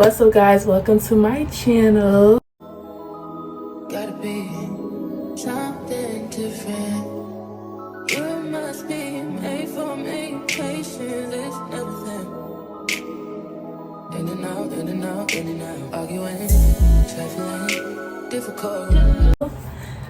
What's up, guys? Welcome to my channel. Gotta be something different. You must be made for me. Patience is everything. In and out, in and out, in and out. Arguing, trifling, difficult.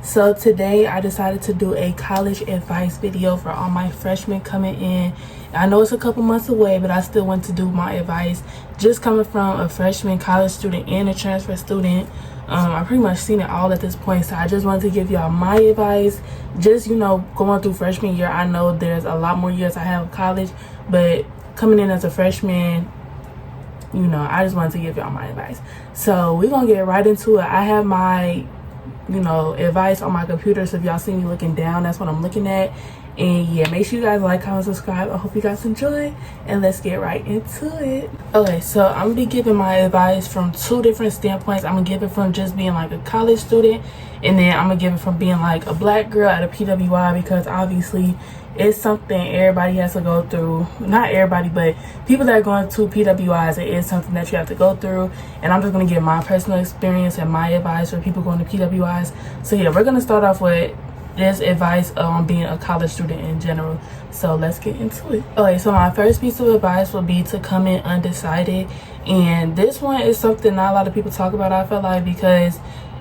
So today I decided to do a college advice video for all my freshmen coming in. I know it's a couple months away, but I still want to do my advice just coming from a freshman college student and a transfer student. I pretty much seen it all at this point, so I just wanted to give y'all my advice. Just, going through freshman year, I know there's a lot more years I have in college, but coming in as a freshman, I just wanted to give y'all my advice. So we're gonna get right into it. I have my advice on my computer, so if y'all see me looking down, that's what I'm looking at. And yeah, make sure you guys like, comment, subscribe. I hope you guys enjoy, and let's get right into it. Okay, so I'm gonna be giving my advice from two different standpoints. I'm gonna give it from just being like a college student, and then I'm gonna give it from being like a black girl at a PWI, because obviously it's something everybody has to go through. Not everybody, but people that are going to PWIs, it is something that you have to go through. And I'm just going to give my personal experience and my advice for people going to PWIs. So yeah, we're going to start off with this advice on being a college student in general. So let's get into it. Okay, so my first piece of advice would be to come in undecided. And this one is something not a lot of people talk about, I feel like, because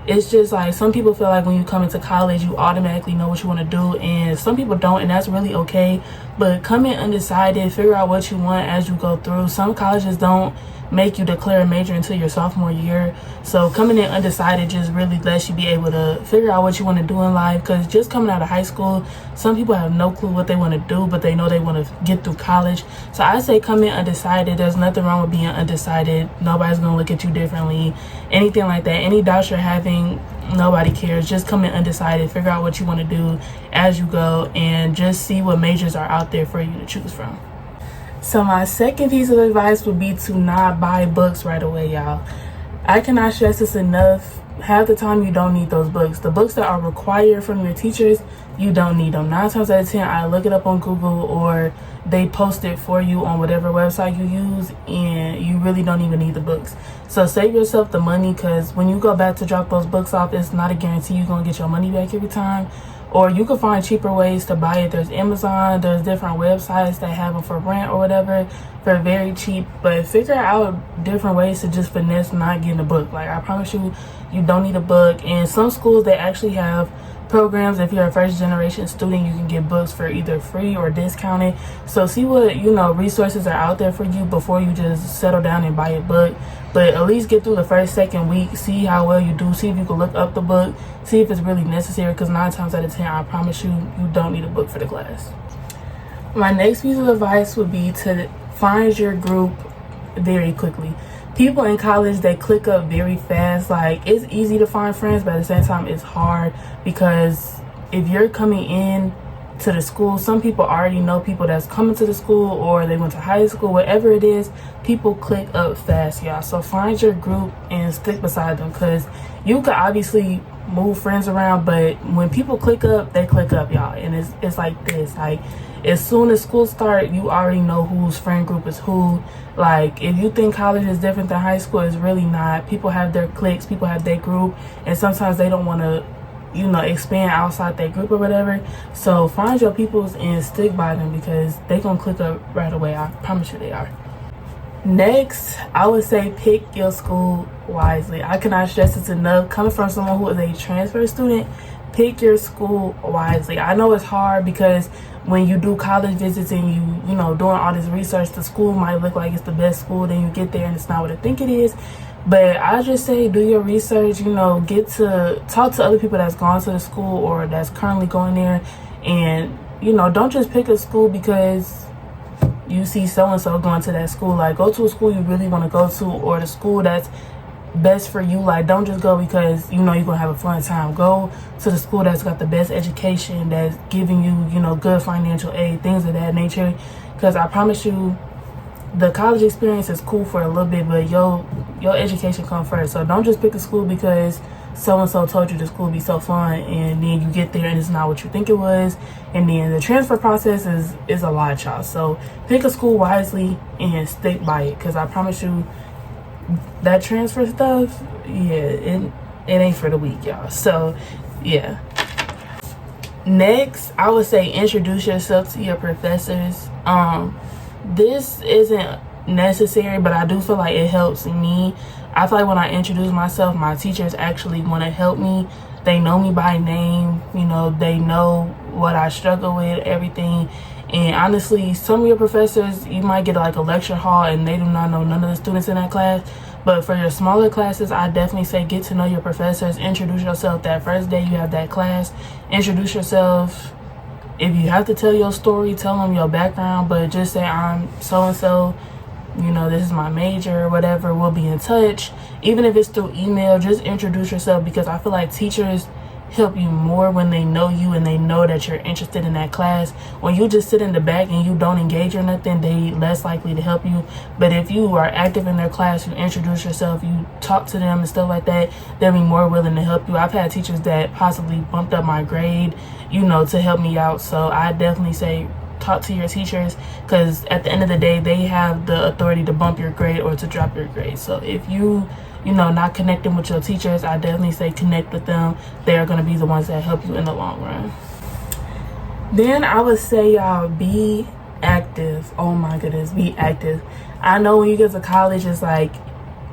it's just like some people feel like when you come into college you automatically know what you want to do, and some people don't, and that's really okay. But come in undecided, figure out what you want as you go through. Some colleges don't make you declare a major until your sophomore year, so coming in undecided just really lets you be able to figure out what you want to do in life. Because just coming out of high school, some people have no clue what they want to do, but they know they want to get through college. So I say come in undecided. There's nothing wrong with being undecided. Nobody's gonna look at you differently, anything like that. Any doubts you're having, nobody cares. Just come in undecided, figure out what you want to do as you go, and just see what majors are out there for you to choose from. So my second piece of advice would be to not buy books right away, y'all. I cannot stress this enough. Half the time you don't need those books. The books that are required from your teachers, you don't need them. 9 times out of 10, I look it up on Google, or they post it for you on whatever website you use, and you really don't even need the books. So save yourself the money, because when you go back to drop those books off, it's not a guarantee you're going to get your money back every time. Or you can find cheaper ways to buy it. There's Amazon, there's different websites that have them for rent or whatever for very cheap. But figure out different ways to just finesse not getting a book. Like, I promise you, you don't need a book. And some schools, they actually have programs. If you're a first generation student, you can get books for either free or discounted. So see what resources are out there for you before you just settle down and buy a book. But at least get through the second week, see how well you do, see if you can look up the book, see if it's really necessary, because 9 times out of 10, I promise you, you don't need a book for the class. My next piece of advice would be to find your group very quickly. People in college, they click up very fast. Like, it's easy to find friends, but at the same time, it's hard, because if you're coming in to the school, some people already know people that's coming to the school, or they went to high school, whatever it is, people click up fast, y'all. So find your group and stick beside them, because you could obviously move friends around, but when people click up, they click up, y'all. And it's like this, like, as soon as school start, you already know whose friend group is who. Like, if you think college is different than high school, it's really not. People have their cliques, people have their group, and sometimes they don't want to expand outside that group or whatever. So find your peoples and stick by them, because they gonna click up right away. I promise you they are. Next, I would say pick your school wisely. I cannot stress this enough. Coming from someone who is a transfer student, pick your school wisely. I know it's hard, because when you do college visits and you doing all this research, the school might look like it's the best school, then you get there and it's not what I think it is. But I just say do your research, get to talk to other people that's gone to the school or that's currently going there. And, don't just pick a school because you see so-and-so going to that school. Like, go to a school you really want to go to, or the school that's best for you. Like, don't just go because you're gonna have a fun time. Go to the school that's got the best education, that's giving you good financial aid, things of that nature. Because I promise you, the college experience is cool for a little bit, but your education comes first. So don't just pick a school because so-and-so told you the school be so fun, and then you get there and it's not what you think it was. And then the transfer process is a lot, y'all. So pick a school wisely and stick by it, because I promise you, that transfer stuff, yeah, it ain't for the weak, y'all. So yeah. Next, I would say introduce yourself to your professors. This isn't necessary, but I do feel like it helps me. I feel like when I introduce myself, my teachers actually want to help me. They know me by name, you know, they know what I struggle with, everything. And honestly, some of your professors, you might get like a lecture hall and they do not know none of the students in that class. But for your smaller classes, I definitely say get to know your professors. Introduce yourself that first day you have that class. Introduce yourself. If you have to tell your story, tell them your background, but just say I'm so-and-so, you know, this is my major or whatever. We'll be in touch. Even if it's through email, just introduce yourself, because I feel like teachers help you more when they know you and they know that you're interested in that class. When you just sit in the back and you don't engage or nothing, they less likely to help you. But if you are active in their class, you introduce yourself, you talk to them and stuff like that, they'll be more willing to help you. I've had teachers that possibly bumped up my grade, you know, to help me out. So I definitely say talk to your teachers, because at the end of the day, they have the authority to bump your grade or to drop your grade. So if you know, not connecting with your teachers, I definitely say connect with them. They're going to be the ones that help you in the long run. Then I would say, y'all, be active. Oh my goodness, be active. I know when you get to college, it's like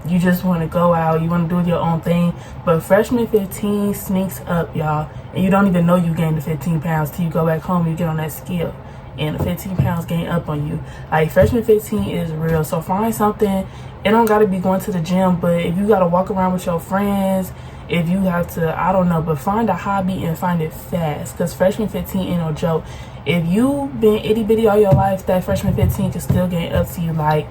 you just want to go out, you want to do your own thing, but freshman 15 sneaks up, y'all, and you don't even know you gained the 15 pounds till you go back home, you get on that scale and the 15 pounds gain up on you. Like, freshman 15 is real. So find something. It don't gotta be going to the gym, but if you gotta walk around with your friends, if you have to, I don't know, but find a hobby and find it fast, because freshman 15 ain't no joke. If you been itty bitty all your life, that freshman 15 can still gain up to you. Like,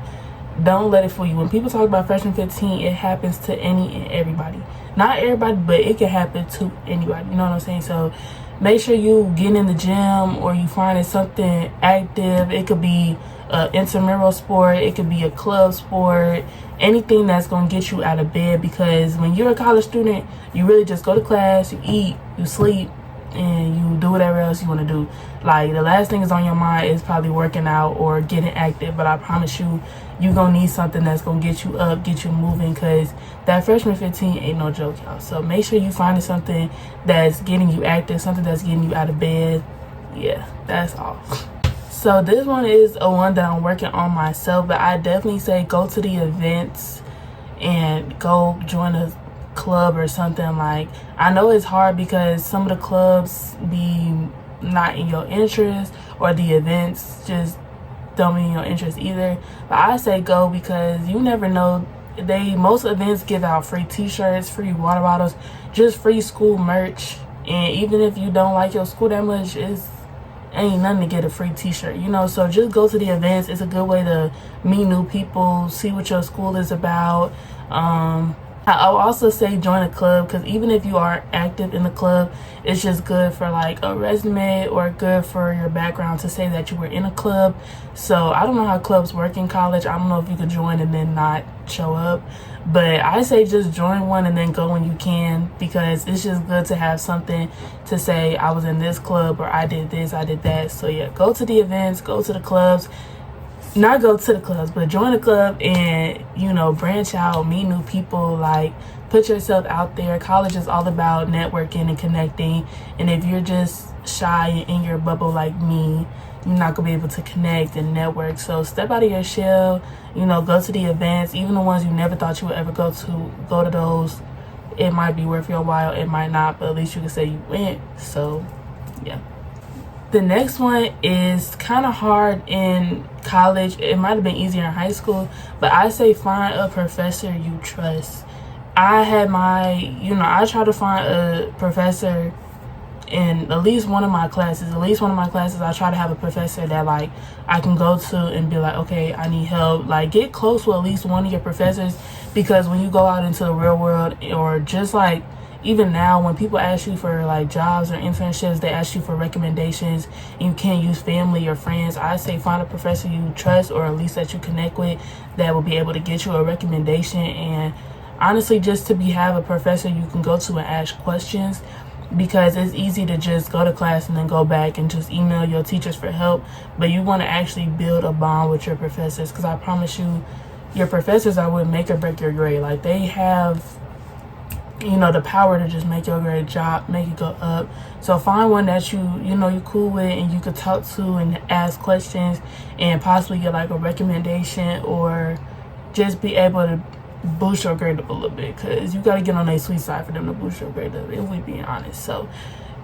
don't let it fool you. When people talk about freshman 15, it happens to any and everybody. Not everybody, but it can happen to anybody. You know what I'm saying? So make sure you get in the gym, or you find something active. It could be an intramural sport, it could be a club sport, anything that's going to get you out of bed, because when you're a college student, you really just go to class, you eat, you sleep, and you do whatever else you want to do. Like, the last thing is on your mind is probably working out or getting active, but I promise you, you're going to need something that's going to get you up, get you moving, because that freshman 15 ain't no joke, y'all. So make sure you find something that's getting you active, something that's getting you out of bed. Yeah, that's all. So this one is a one that I'm working on myself, but I definitely say go to the events and go join a club or something. Like, I know it's hard because some of the clubs be not in your interest, or the events just don't be in your interest either. But I say go, because you never know. Most events give out free t-shirts, free water bottles, just free school merch. And even if you don't like your school that much, ain't nothing to get a free t-shirt, you know. So just go to the events. It's a good way to meet new people, see what your school is about. I'll also say join a club, because even if you are active in the club, it's just good for like a resume, or good for your background to say that you were in a club. So I don't know how clubs work in college. I don't know if you could join and then not show up, but I say just join one and then go when you can, because it's just good to have something to say, I was in this club, or I did this, I did that. So yeah, go to the events, go to the clubs. Not go to the clubs, but join a club and, you know, branch out, meet new people, like, put yourself out there. College is all about networking and connecting, and if you're just shy and in your bubble like me, you're not gonna be able to connect and network. So step out of your shell, you know, go to the events, even the ones you never thought you would ever go to those. It might be worth your while, it might not, but at least you can say you went. So yeah. The next one is kind of hard in college. It might have been easier in high school, but I say find a professor you trust. I try to find a professor in at least one of my classes. I try to have a professor that, like, I can go to and be like, okay, I need help. Like, get close with at least one of your professors, because when you go out into the real world, or just like, even now, when people ask you for like jobs or internships, they ask you for recommendations, and you can't use family or friends. I say find a professor you trust, or at least that you connect with, that will be able to get you a recommendation. And honestly, just to have a professor you can go to and ask questions, because it's easy to just go to class and then go back and just email your teachers for help. But you want to actually build a bond with your professors, because I promise you, your professors are what make or break your grade. Like, they have, you know, the power to just make your grade drop, make it go up. So find one that you're cool with and you could talk to and ask questions and possibly get like a recommendation, or just be able to boost your grade up a little bit, because you got to get on their sweet side for them to boost your grade up, if we being honest. So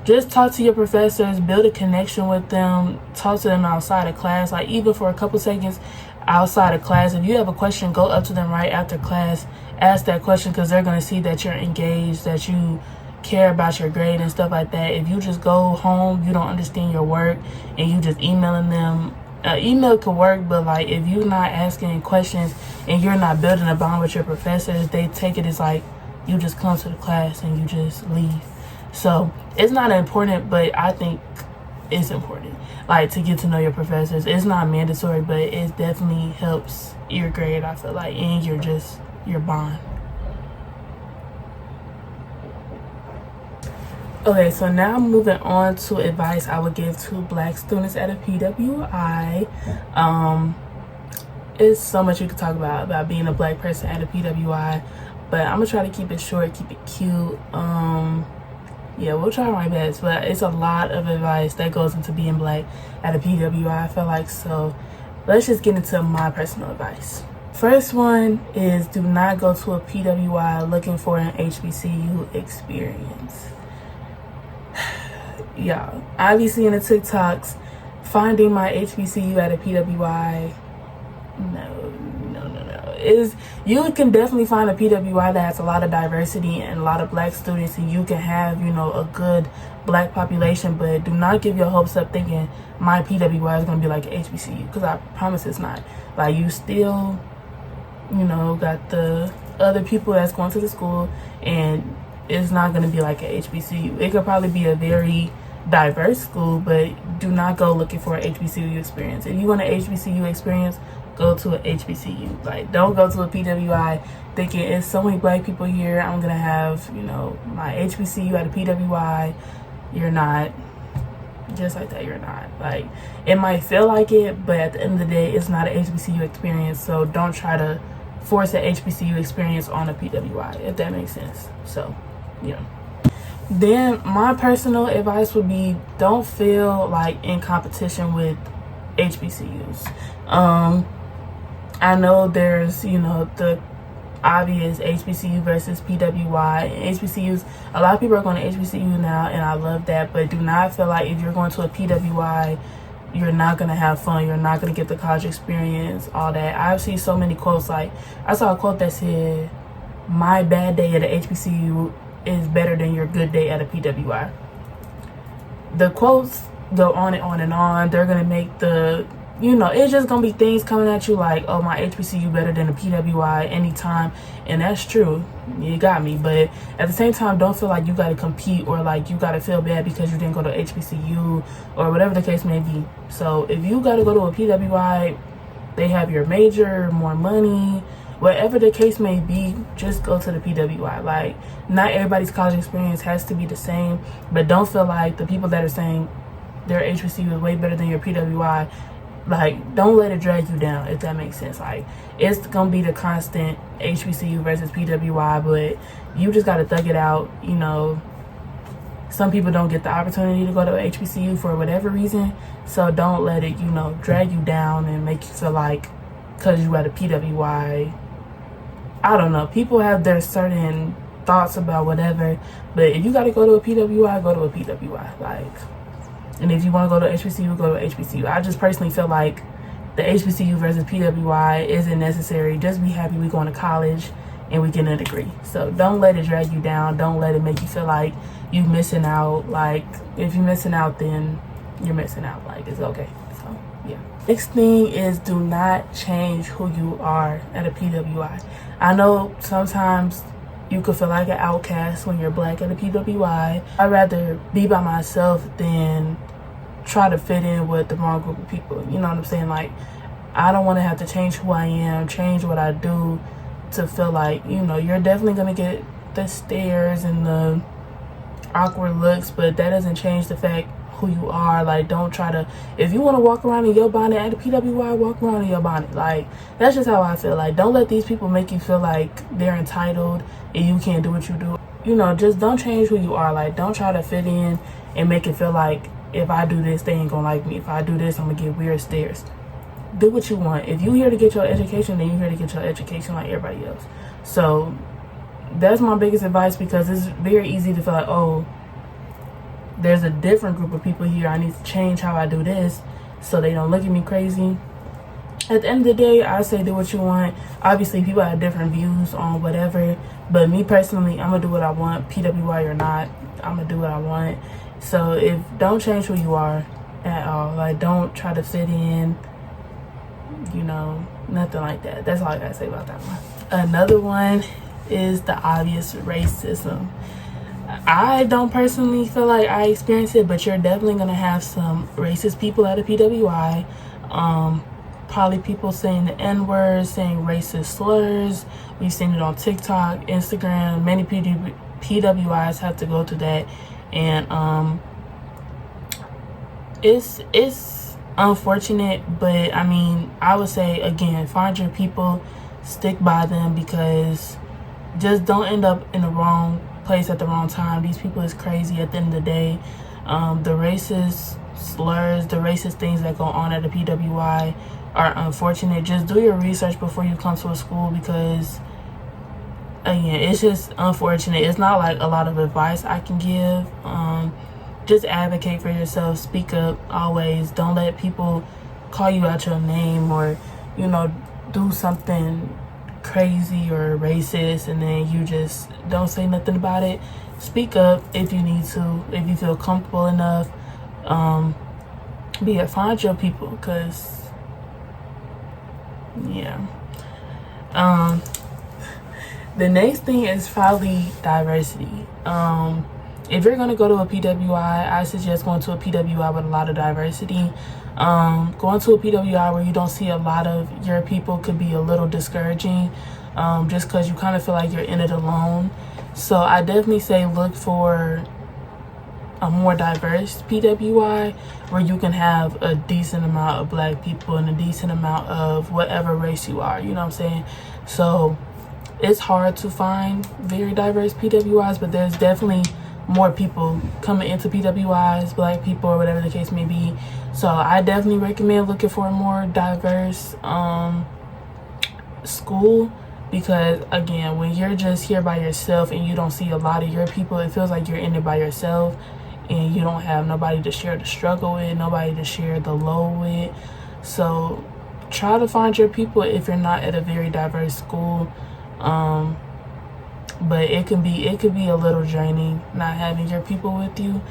just talk to your professors, build a connection with them, talk to them outside of class, like even for a couple seconds outside of class. If you have a question, go up to them right after class, ask that question, because they're going to see that you're engaged, that you care about your grade and stuff like that. If you just go home, you don't understand your work, and you just emailing them, email could work, but like if you're not asking questions and you're not building a bond with your professors, they take it as like you just come to the class and you just leave. So it's not important, but I think it's important, like, to get to know your professors. It's not mandatory, but it definitely helps your grade, I feel like, and your bond. Okay, so now moving on to advice I would give to Black students at a PWI. It's so much you could talk about being a Black person at a PWI, but I'm gonna try to keep it short, keep it cute. Yeah, we'll try my best, but it's a lot of advice that goes into being Black at a PWI, I feel like. So let's just get into my personal advice. First one is, do not go to a PWI looking for an HBCU experience. Y'all, I be seeing the TikToks, finding my HBCU at a PWI. No. You can definitely find a PWI that has a lot of diversity and a lot of Black students, and you can have, a good Black population, but do not give your hopes up thinking my PWI is going to be like an HBCU, because I promise it's not. Like, you still, got the other people that's going to the school, and it's not going to be like an HBCU. It could probably be a very diverse school, but do not go looking for an HBCU experience. If you want an HBCU experience, go to an HBCU. Like, don't go to a PWI thinking it's so many Black people here, I'm gonna have, my HBCU at a PWI. You're not. Just like that, you're not. Like, it might feel like it, but at the end of the day, it's not an HBCU experience. So don't try to force an HBCU experience on a PWI, if that makes sense. So, Then my personal advice would be, don't feel like in competition with HBCUs. I know there's, the obvious HBCU versus PWI. And HBCUs, a lot of people are going to HBCU now, and I love that. But do not feel like if you're going to a PWI, you're not going to have fun. You're not going to get the college experience, all that. I've seen so many quotes. Like, I saw a quote that said, my bad day at a HBCU is better than your good day at a PWI. The quotes go on and on and on. They're going to make it's just going to be things coming at you like, oh, my HBCU better than a PWI anytime. And that's true. You got me. But at the same time, don't feel like you got to compete, or like you got to feel bad because you didn't go to HBCU, or whatever the case may be. So if you got to go to a PWI, they have your major, more money, whatever the case may be, just go to the PWI. Like, not everybody's college experience has to be the same, but don't feel like the people that are saying their HBCU is way better than your PWI, like, don't let it drag you down, if that makes sense. Like, it's gonna be the constant HBCU versus PWI, but you just gotta thug it out. Some people don't get the opportunity to go to HBCU for whatever reason, so don't let it, drag you down and make you feel like because you at a PWI, I don't know. People have their certain thoughts about whatever, but if you gotta go to a PWI, go to a PWI. Like, and if you want to go to HBCU, go to HBCU. I just personally feel like the HBCU versus PWI isn't necessary. Just be happy we going to college and we getting a degree. So don't let it drag you down. Don't let it make you feel like you missing out. Like, if you're missing out, then you're missing out. Like, it's okay. So, yeah. Next thing is, do not change who you are at a PWI. I know sometimes you could feel like an outcast when you're Black at a PWI. I'd rather be by myself than try to fit in with the wrong group of people. You know what I'm saying? Like, I don't want to have to change who I am, change what I do to feel like, you're definitely going to get the stares and the awkward looks, but that doesn't change the fact who you are. Like, don't try to, if you want to walk around in your bonnet at the PWI, walk around in your bonnet. Like, that's just how I feel. Like, don't let these people make you feel like they're entitled and you can't do what you do. You know, just don't change who you are. Like, don't try to fit in and make it feel like if I do this, they ain't gonna like me. If I do this, I'm gonna get weird stares. Do what you want. If you here to get your education, then you here to get your education like everybody else. So that's my biggest advice, because it's very easy to feel like, oh, there's a different group of people here, I need to change how I do this so they don't look at me crazy. At the end of the day, I say do what you want. Obviously, people have different views on whatever, but me personally, I'm gonna do what I want, PWI or not. I'm gonna do what I want. So don't change who you are at all. Like, don't try to fit in, you know, nothing like that. That's all I gotta say about that one. Another one is the obvious racism. I don't personally feel like I experienced it, but you're definitely gonna have some racist people at a PWI. Probably people saying the N-word, saying racist slurs. We've seen it on TikTok, Instagram. Many PWIs have to go through that, and it's unfortunate. But I mean, I would say again, find your people, stick by them, because just don't end up in the wrong place at the wrong time. These people is crazy at the end of the day. The racist slurs, the racist things that go on at the PWI are unfortunate. Just do your research before you come to a school, because again, it's just unfortunate. It's not like a lot of advice I can give. Just advocate for yourself, speak up always. Don't let people call you out your name, or, you know, do something crazy or racist and then you just don't say nothing about it. Speak up if you need to, if you feel comfortable enough. Find your people, because yeah. The next thing is probably diversity. If you're going to go to a PWI, I suggest going to a PWI with a lot of diversity. Going to a PWI where you don't see a lot of your people could be a little discouraging, just because you kind of feel like you're in it alone. So I definitely say look for a more diverse PWI where you can have a decent amount of black people and a decent amount of whatever race you are, you know what I'm saying? So it's hard to find very diverse PWIs, but there's definitely more people coming into PWIs, black people or whatever the case may be. So I definitely recommend looking for a more diverse school, because again, when you're just here by yourself and you don't see a lot of your people, it feels like you're in it by yourself and you don't have nobody to share the struggle with, nobody to share the low with. So try to find your people if you're not at a very diverse school. But it could be a little draining not having your people with you.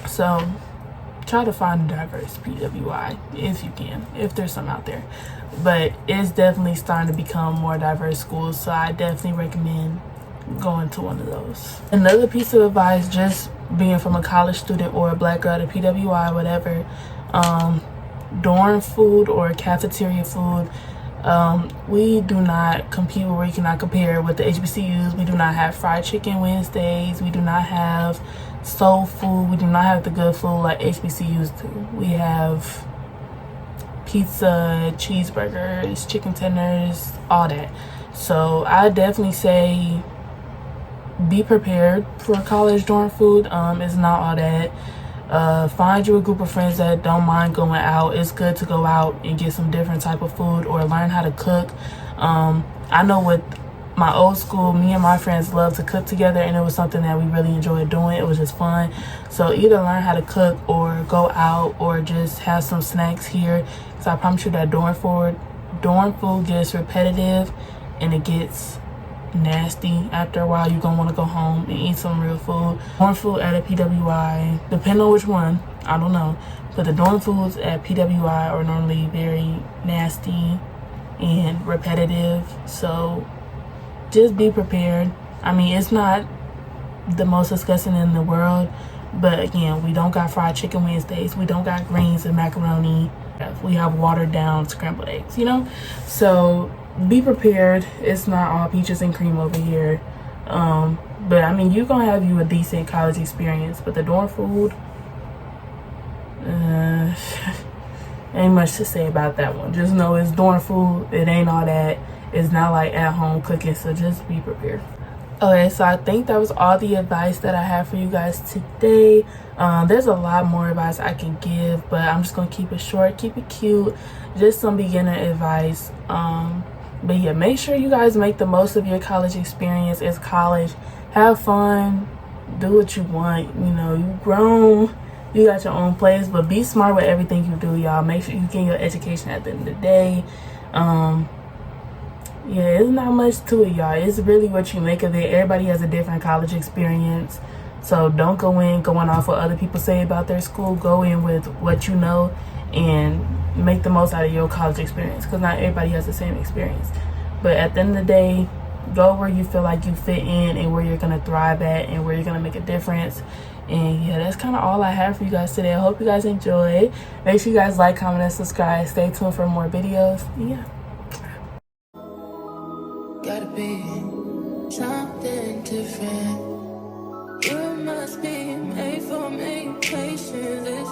So try to find a diverse PWI if you can, if there's some out there. But it's definitely starting to become more diverse schools, so I definitely recommend going to one of those. Another piece of advice, just being from a college student or a black girl at a PWI, whatever, dorm food or cafeteria food, we do not compete, or we cannot compare with the HBCUs. We do not have fried chicken Wednesdays. We do not have soul food. We do not have the good food like HBCUs do. We have pizza, cheeseburgers, chicken tenders, all that. So I definitely say be prepared for college dorm food. It's not all that. Find you a group of friends that don't mind going out. It's good to go out and get some different type of food or learn how to cook. I know with my old school, me and my friends love to cook together, and it was something that we really enjoyed doing. It was just fun. So either learn how to cook or go out or just have some snacks here. So I promise you that dorm food gets repetitive and it gets nasty. After a while, you're gonna want to go home and eat some real food. Dorm food at a PWI, depending on which one, I don't know, but the dorm foods at PWI are normally very nasty and repetitive. So just be prepared. I mean, it's not the most disgusting in the world, but again, we don't got fried chicken Wednesdays. We don't got greens and macaroni. We have watered down scrambled eggs, you know? So be prepared. It's not all peaches and cream over here. But I mean, you're gonna have you a decent college experience. But the dorm food, ain't much to say about that one. Just know it's dorm food. It ain't all that. It's not like at home cooking, so just be prepared. Okay, so I think that was all the advice that I have for you guys today. There's a lot more advice I can give, but I'm just gonna keep it short, keep it cute, just some beginner advice. But yeah, make sure you guys make the most of your college experience. It's college. Have fun, do what you want. You know, you grown, you got your own place, but be smart with everything you do, y'all. Make sure you get your education at the end of the day. Yeah, it's not much to it, y'all. It's really what you make of it. Everybody has a different college experience. So don't go in going off what other people say about their school. Go in with what you know and make the most out of your college experience, because not everybody has the same experience. But at the end of the day, go where you feel like you fit in and where you're going to thrive at and where you're going to make a difference. And yeah, that's kind of all I have for you guys today. I hope you guys enjoyed. Make sure you guys like, comment, and subscribe. Stay tuned for more videos. Yeah. Gotta be something different. You must be made for me. Patience is